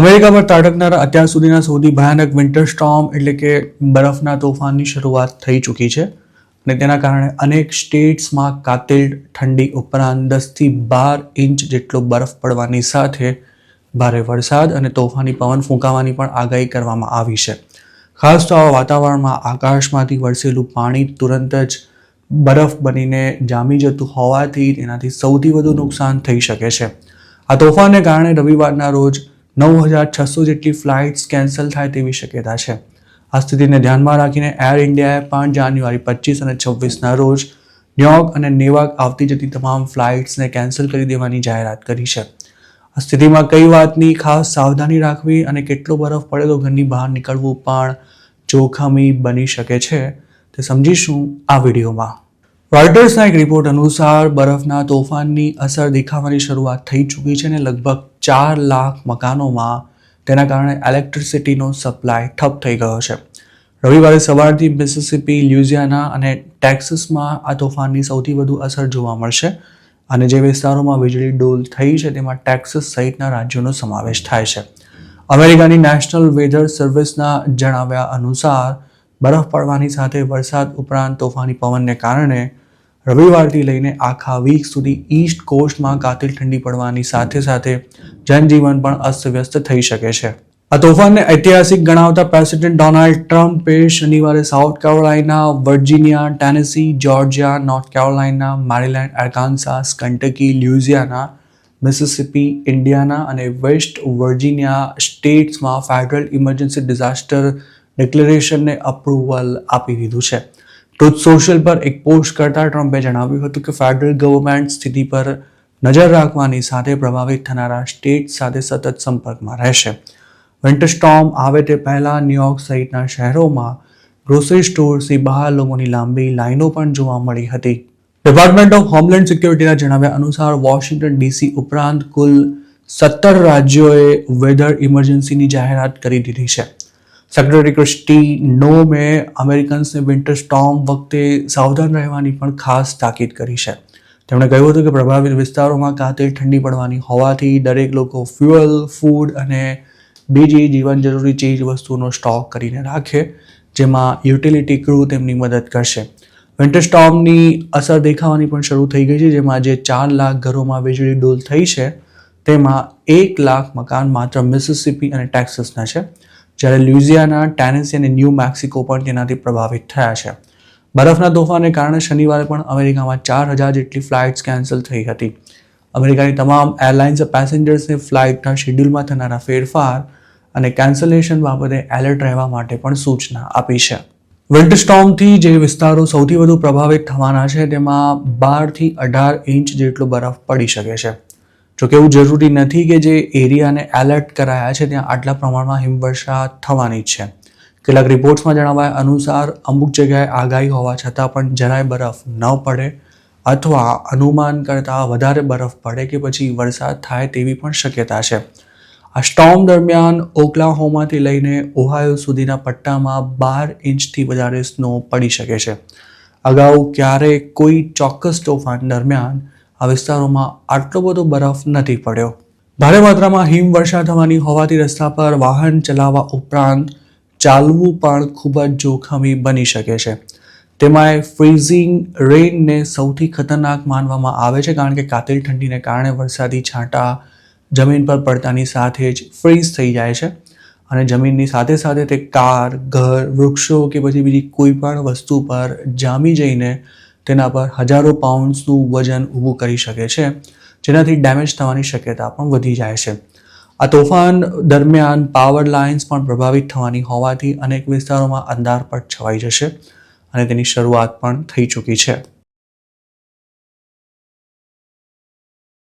America પર ત્રાટકનારા અત્યાર સુધીના સૌથી ભયાનક વિન્ટર સ્ટોર્મ એટલે કે બરફના તોફાનની શરૂઆત થઈ ચૂકી છે અને તેના કારણે અનેક સ્ટેટ્સમાં કાતિલ ઠંડી ઉપરાંત 10થી 12 ઇંચ જેટલો બરફ પડવાની સાથે ભારે વરસાદ અને તોફાની પવન ફૂંકાવાની પણ આગાહી કરવામાં આવી છે. ખાસ તો આવા વાતાવરણમાં આકાશમાંથી વરસેલું પાણી તુરંત જ બરફ બનીને જામી જતું હોવાથી તેનાથી સૌથી વધુ નુકસાન થઈ શકે છે. આ તોફાનને કારણે રવિવારના રોજ 9,600 જેટલી ફ્લાઇટ્સ કેન્સલ થાય તેવી શક્યતા છે. આ સ્થિતિને ધ્યાનમાં રાખીને એર ઇન્ડિયાએ 5 જાન્યુઆરી 25 અને 26ના રોજ ન્યુયોર્ક અને નેવાક આવતી જતી તમામ ફ્લાઇટ્સને કેન્સલ કરી દેવાની જાહેરાત કરી છે. આ સ્થિતિમાં કઈ વાતની ખાસ સાવધાની રાખવી અને કેટલો બરફ પડે તો ઘરની બહાર નીકળવું પણ જોખમી બની શકે છે તે સમજીશું આ વિડીયોમાં. રોયટર્સના એક રિપોર્ટ અનુસાર બરફના તોફાનની અસર દેખાવાની શરૂઆત થઈ ચૂકી છે અને લગભગ 4 લાખ મકાનોમાં તેના કારણે ઇલેક્ટ્રિસિટીનો સપ્લાય ઠપ થઈ ગયો છે. રવિવારે સવારથી મિસિસિપી, લ્યુઇઝિયાના અને ટેક્સાસમાં આ તોફાનની સૌથી વધુ અસર જોવા મળશે અને જે વિસ્તારોમાં વીજળી ડોલ થઈ છે તેમાં ટેક્સાસ સહિતના રાજ્યોનો સમાવેશ થાય છે. અમેરિકાની નેશનલ વેધર સર્વિસના જણાવ્યા અનુસાર બરફ પડવાની સાથે વરસાદ ઉપરાંત તોફાની પવનને કારણે રવિવારથી લઈને આખા વીક સુધી ઈસ્ટ કોસ્ટમાં કાતિલ ઠંડી પડવાની સાથે સાથે જનજીવન પણ અસ્તવ્યસ્ત થઈ શકે છે. આ તોફાનને ઐતિહાસિક ગણાવતા પ્રેસિડેન્ટ ડોનાલ્ડ ટ્રમ્પે શનિવારે South Carolina, Virginia, Tennessee, Georgia, North Carolina, Maryland, Arkansas, Kentucky, Louisiana, Mississippi, Indiana અને વેસ્ટ વર્જિનિયા સ્ટેટ્સમાં ફેડરલ ઇમરજન્સી ડિઝાસ્ટર ડિક્લેરેશનને અપ્રુવલ આપી દીધું છે. ટ્રુથ સોશિયલ પર એક પોસ્ટ કરતા ટ્રમ્પે જણાવ્યું હતું કે ફેડરલ ગવર્મેન્ટ સ્થિતિ પર નજર રાખવાની સાથે પ્રભાવિત થનારા સ્ટેટ સાથે સતત સંપર્કમાં રહેશે. વિન્ટર સ્ટોર્મ આવે તે પહેલા ન્યુયોર્ક સહિતના શહેરોમાં ગ્રોસરી સ્ટોર્સની બહાર લોકોની લાંબી લાઈનો પણ જોવા મળી હતી. ડિપાર્ટમેન્ટ ઓફ હોમલેન્ડ સિક્યોરિટીના જણાવ્યા અનુસાર વોશિંગ્ટન ડીસી ઉપરાંત કુલ 17 રાજ્યોએ વેધર ઇમરજન્સીની જાહેરાત કરી દીધી છે. સેક્રેટરી ક્રિસ્ટી નોમે અમેરિકન્સને વિન્ટર સ્ટોર્મ વખતે સાવધાન રહેવાની પણ ખાસ તાકીદ કરી છે. તેમણે કહ્યું હતું કે પ્રભાવિત વિસ્તારોમાં કાતિલ ઠંડી પડવાની હોવાથી દરેક લોકો ફ્યુઅલ, ફૂડ અને બીજી જીવન જરૂરી ચીજ વસ્તુઓનો સ્ટોક કરીને રાખે, જેમાં યુટિલિટી ક્રૂ તેમની મદદ કરશે. વિન્ટર સ્ટોર્મની અસર દેખાવાની પણ શરૂ થઈ ગઈ છે, જેમાં જે 4 લાખ ઘરોમાં વીજળી ડોલ થઈ છે તેમાં 1 લાખ મકાન માત્ર મિસિસિપી અને ટેક્સાસના છે, જ્યારે લ્યુઇઝિયાના, ટેનેસી અને ન્યૂ મેક્સિકો પણ તેનાથી પ્રભાવિત થયા છે. બરફના તોફાનને કારણે શનિવારે પણ અમેરિકામાં 4,000 જેટલી ફ્લાઇટ્સ કેન્સલ થઈ હતી. અમેરિકાની તમામ એરલાઇન્સે પેસેન્જર્સને ફ્લાઇટના શેડ્યુલમાં થનારા ફેરફાર અને કેન્સલેશન બાબતે એલર્ટ રહેવા માટે પણ સૂચના આપી છે. વિન્ટર સ્ટોર્મથી જે વિસ્તારો સૌથી વધુ પ્રભાવિત થવાના છે તેમાં 12થી 18 ઇંચ જેટલો બરફ પડી શકે છે. જોકે એવું જરૂરી નથી કે જે એરિયાને એલર્ટ કરાયા છે ત્યાં આટલા પ્રમાણમાં હિમવર્ષા થવાની જ છે. કેટલાક રિપોર્ટ્સમાં જણાવ્યા અનુસાર અમુક જગ્યાએ આગાહી હોવા છતાં પણ જરાય બરફ ન પડે અથવા અનુમાન કરતાં વધારે બરફ પડે કે પછી વરસાદ થાય તેવી પણ શક્યતા છે. આ સ્ટોર્મ દરમિયાન ઓક્લાહોમાથી લઈને ઓહાયો સુધીના પટ્ટામાં 12 ઇંચથી વધારે સ્નો પડી શકે છે. અગાઉ ક્યારેય કોઈ ચોક્કસ તોફાન દરમિયાન આ વિસ્તારોમાં આટલો બધો બરફ નથી પડ્યો. ભારે માત્રામાં હિમવર્ષા થવાની હોવાથી રસ્તા પર વાહન ચલાવવા ઉપરાંત ચાલવું પણ ખૂબ જ જોખમી બની શકે છે. તેમાંય ફ્રીઝિંગ રેઇનને સૌથી ખતરનાક માનવામાં આવે છે, કારણ કે કાતિલ ઠંડીને કારણે વરસાદી છાંટા જમીન પર પડતાની સાથે જ ફ્રીઝ થઈ જાય છે અને જમીનની સાથે સાથે તે કાર, ઘર, વૃક્ષો કે પછી બીજી કોઈ પણ વસ્તુ પર જામી જઈને તેના પર હજારો પાઉન્ડ્સનું વજન ઊભું કરી શકે છે, જેનાથી ડેમેજ થવાની શક્યતા પણ વધી જાય છે. આ તોફાન દરમિયાન પાવર લાઇન્સ પણ પ્રભાવિત થવાની હોવાથી અનેક વિસ્તારોમાં અંધારપટ છવાઈ જશે અને તેની શરૂઆત પણ થઈ ચૂકી છે.